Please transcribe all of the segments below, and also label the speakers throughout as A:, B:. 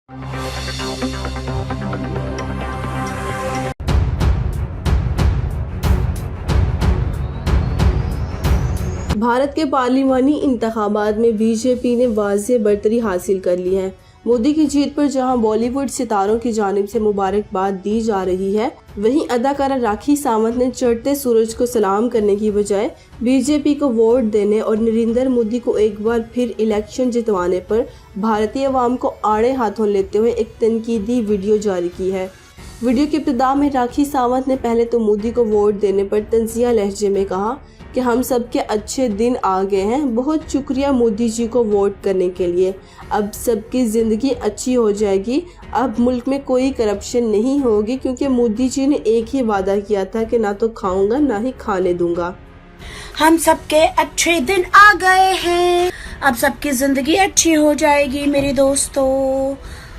A: भारत के पार्लिमानी इंतखाबात में बीजेपी ने वाज़ेह बढ़तरी हासिल कर ली है। मोदी की जीत पर जहां बॉलीवुड सितारों की जानिब से मुबारकबाद दी जा रही है, वहीं अदाकारा राखी सावंत ने चढ़ते सूरज को सलाम करने की बजाय बीजेपी को वोट देने और नरेंद्र मोदी को एक बार फिर इलेक्शन जितवाने पर भारतीय अवाम को आड़े हाथों लेते हुए एक तनकीदी वीडियो जारी की है। वीडियो की इब्तिदा में राखी सावंत ने पहले तो मोदी को वोट देने पर तंज़िया लहजे में कहा कि हम सबके अच्छे दिन आ गए हैं, बहुत शुक्रिया मोदी जी को वोट करने के लिए। अब सबकी ज़िंदगी अच्छी हो जाएगी, अब मुल्क में कोई करप्शन नहीं होगी, क्योंकि मोदी जी ने एक ही वादा किया था कि ना तो खाऊंगा ना ही खाने दूंगा।
B: हम सबके अच्छे दिन आ गए हैं, अब सबकी ज़िंदगी अच्छी हो जाएगी मेरे दोस्तों।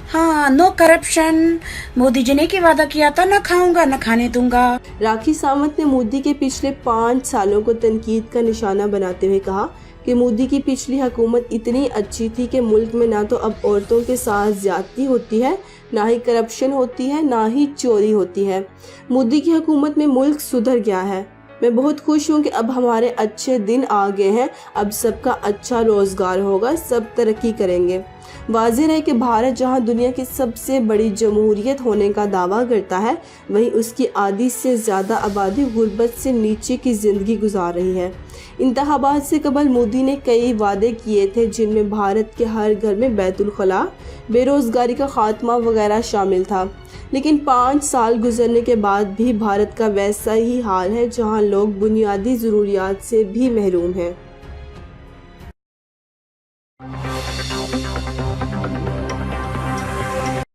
B: हाँ, नो करप्शन, मोदी जी ने क्या वादा किया था, ना खाऊंगा ना खाने दूंगा।
A: राखी सावंत ने मोदी के पिछले 5 सालों को तनकीद का निशाना बनाते हुए कहा कि मोदी की पिछली हुकूमत इतनी अच्छी थी कि मुल्क में ना तो अब औरतों के साथ ज्यादती होती है, ना ही करप्शन होती है, ना ही चोरी होती है। मोदी की हुकूमत में मुल्क सुधर गया है। मैं बहुत खुश हूँ कि अब हमारे अच्छे दिन आ गए हैं, अब सबका अच्छा रोजगार होगा, सब तरक्की करेंगे। वाज़ेह है कि भारत जहां दुनिया की सबसे बड़ी जमहूरियत होने का दावा करता है, वहीं उसकी आधी से ज़्यादा आबादी गुर्बत से नीचे की ज़िंदगी गुजार रही है। इंतखाबात से कबल मोदी ने कई वादे किए थे, जिनमें भारत के हर घर में बैतुल खला, बेरोज़गारी का खात्मा वगैरह शामिल था। लेकिन 5 साल गुजरने के बाद भी भारत का वैसा ही हाल है, जहां लोग बुनियादी ज़रूरियात से भी महरूम हैं।